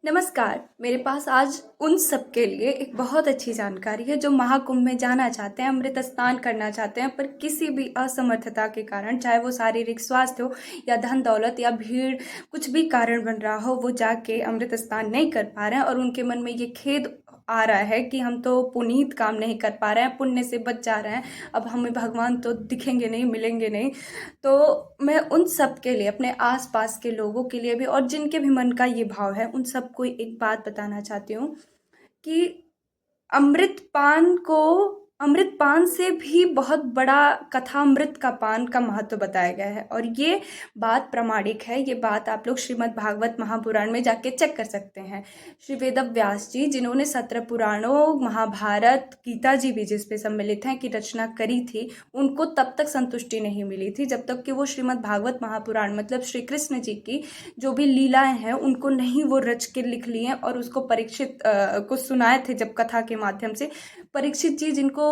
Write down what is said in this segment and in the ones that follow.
नमस्कार। मेरे पास आज उन सब के लिए एक बहुत अच्छी जानकारी है जो महाकुंभ में जाना चाहते हैं, अमृत स्नान करना चाहते हैं, पर किसी भी असमर्थता के कारण, चाहे वो शारीरिक स्वास्थ्य हो या धन दौलत या भीड़, कुछ भी कारण बन रहा हो, वो जाके अमृत स्नान नहीं कर पा रहे हैं और उनके मन में ये खेद आ रहा है कि हम तो पुनीत काम नहीं कर पा रहे हैं, पुण्य से बच जा रहे हैं, अब हमें भगवान तो दिखेंगे नहीं, मिलेंगे नहीं। तो मैं उन सब के लिए, अपने आसपास के लोगों के लिए भी और जिनके भी मन का ये भाव है, उन सबको एक बात बताना चाहती हूँ कि अमृतपान को अमृतपान से भी बहुत बड़ा कथामृत का पान का महत्व बताया गया है और ये बात प्रामाणिक है। ये बात आप लोग श्रीमद् भागवत महापुराण में जाके चेक कर सकते हैं। श्री वेद व्यास जी, जिन्होंने 17 पुराणों, महाभारत, गीता जी भी जिस पे सम्मिलित हैं, की रचना करी थी, उनको तब तक संतुष्टि नहीं मिली थी जब तक कि वो श्रीमद् भागवत महापुराण मतलब श्री कृष्ण जी की जो भी लीलाएं हैं उनको नहीं वो रच के लिख लिए और उसको परीक्षित को सुनाए थे। जब कथा के माध्यम से परीक्षित जी, जिनको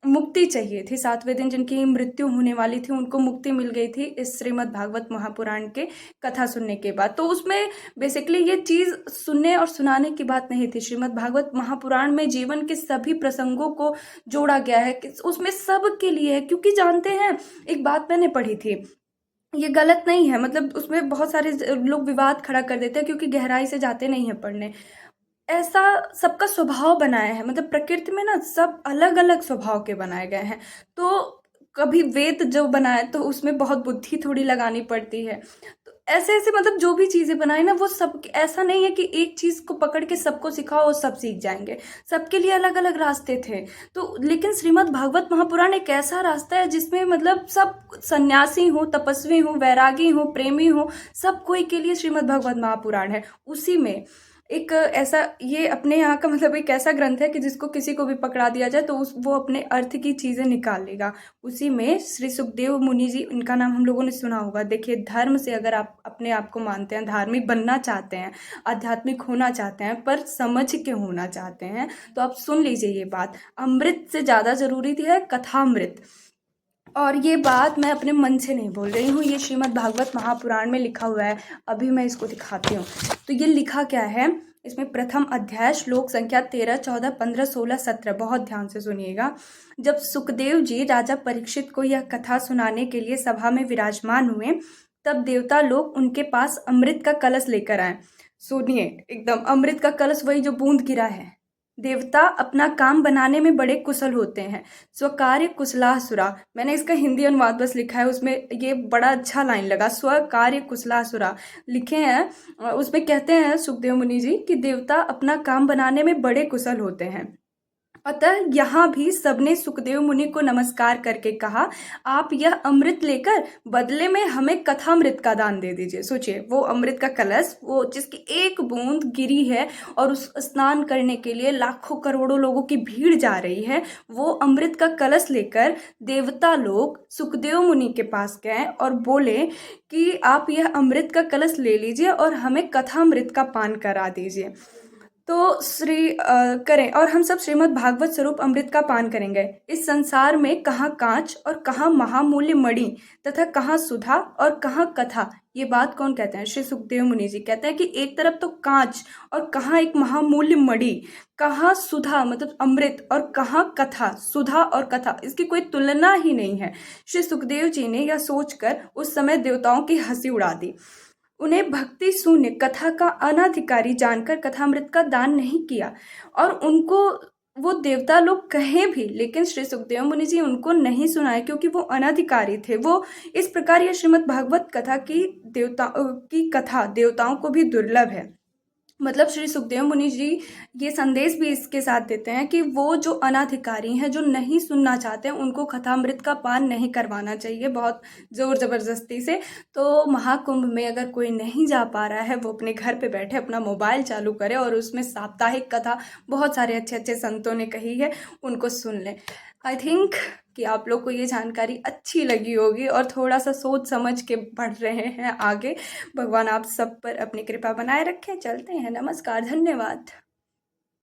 मुक्ति चाहिए थी, 7वें दिन जिनकी मृत्यु होने वाली थी, उनको मुक्ति मिल गई थी इस श्रीमद् भागवत महापुराण के कथा सुनने के बाद। तो उसमें बेसिकली ये चीज़ सुनने और सुनाने की बात नहीं थी। श्रीमद् भागवत महापुराण में जीवन के सभी प्रसंगों को जोड़ा गया है कि उसमें सब के लिए है, क्योंकि जानते हैं, एक बात मैंने पढ़ी थी, ये गलत नहीं है, मतलब उसमें बहुत सारे लोग विवाद खड़ा कर देते हैं क्योंकि गहराई से जाते नहीं हैं पढ़ने। ऐसा सबका स्वभाव बनाया है, मतलब प्रकृति में ना सब अलग अलग स्वभाव के बनाए गए हैं। तो कभी वेद जो बनाए तो उसमें बहुत बुद्धि थोड़ी लगानी पड़ती है। तो ऐसे ऐसे मतलब जो भी चीज़ें बनाई ना, वो सब ऐसा नहीं है कि एक चीज़ को पकड़ के सबको सिखाओ और सब सीख जाएंगे। सबके लिए अलग अलग रास्ते थे। तो लेकिन श्रीमद् भागवत महापुराण एक ऐसा रास्ता है जिसमें मतलब सब सन्यासी हो, तपस्वी हो, वैरागी हो, प्रेमी हो, सब कोई के लिए श्रीमद् भागवत महापुराण है। उसी में एक ऐसा, ये अपने यहाँ का मतलब एक ऐसा ग्रंथ है कि जिसको किसी को भी पकड़ा दिया जाए तो वो अपने अर्थ की चीज़ें निकाल लेगा। उसी में श्री सुखदेव मुनि जी, इनका नाम हम लोगों ने सुना होगा। देखिए, धर्म से अगर आप अपने आप को मानते हैं, धार्मिक बनना चाहते हैं, आध्यात्मिक होना चाहते हैं, पर समझ के होना चाहते हैं, तो आप सुन लीजिए ये बात। अमृत से ज़्यादा जरूरी है कथामृत। और ये बात मैं अपने मन से नहीं बोल रही हूँ, ये श्रीमद् भागवत महापुराण में लिखा हुआ है। अभी मैं इसको दिखाती हूँ। तो ये लिखा क्या है, इसमें प्रथम अध्याय, श्लोक संख्या 13, 14, 15, 16, 17, बहुत ध्यान से सुनिएगा। जब सुखदेव जी राजा परीक्षित को यह कथा सुनाने के लिए सभा में विराजमान हुए, तब देवता लोग उनके पास अमृत का कलश लेकर आए। सुनिए, एकदम अमृत का कलश, वही जो बूंद गिरा है। देवता अपना काम बनाने में बड़े कुशल होते हैं, स्वकार्य कुशलासुरा। मैंने इसका हिंदी अनुवाद बस लिखा है, उसमें ये बड़ा अच्छा लाइन लगा, स्वकार्य कुशलासुरा लिखे हैं। उसमें कहते हैं सुखदेव मुनि जी कि देवता अपना काम बनाने में बड़े कुशल होते हैं। अतः यहाँ भी सबने सुखदेव मुनि को नमस्कार करके कहा, आप यह अमृत लेकर बदले में हमें कथामृत का दान दे दीजिए। सोचिए, वो अमृत का कलश, वो जिसकी एक बूंद गिरी है और उस स्नान करने के लिए लाखों करोड़ों लोगों की भीड़ जा रही है, वो अमृत का कलश लेकर देवता लोग सुखदेव मुनि के पास गए और बोले कि आप यह अमृत का कलश ले लीजिए और हमें कथामृत का पान करा दीजिए। तो करें और हम सब श्रीमद् भागवत स्वरूप अमृत का पान करेंगे। इस संसार में कहाँ कांच और कहाँ महामूल्य मणि तथा कहाँ सुधा और कहाँ कथा। ये बात कौन कहते हैं? श्री सुखदेव मुनि जी कहते हैं कि एक तरफ तो कांच और कहाँ एक महामूल्य मणि, कहाँ सुधा मतलब अमृत और कहाँ कथा, सुधा और कथा, इसकी कोई तुलना ही नहीं है। श्री सुखदेव जी ने यह सोचकर उस समय देवताओं की हंसी उड़ा दी। उन्हें भक्ति शून्य कथा का अनाधिकारी जानकर कथामृत का दान नहीं किया और उनको वो देवता लोग कहे भी, लेकिन श्री सुखदेव मुनि जी उनको नहीं सुनाए क्योंकि वो अनाधिकारी थे। वो इस प्रकार ये श्रीमद् भागवत कथा की कथा देवताओं को भी दुर्लभ है। मतलब श्री सुखदेव मुनि जी ये संदेश भी इसके साथ देते हैं कि वो जो अनाधिकारी हैं, जो नहीं सुनना चाहते हैं, उनको कथामृत का पान नहीं करवाना चाहिए बहुत ज़ोर ज़बरदस्ती से। तो महाकुंभ में अगर कोई नहीं जा पा रहा है, वो अपने घर पे बैठे अपना मोबाइल चालू करे और उसमें साप्ताहिक कथा बहुत सारे अच्छे अच्छे संतों ने कही है, उनको सुन लें। आई थिंक कि आप लोग को ये जानकारी अच्छी लगी होगी और थोड़ा सा सोच समझ के बढ़ रहे हैं आगे। भगवान आप सब पर अपनी कृपा बनाए रखें। चलते हैं, नमस्कार, धन्यवाद।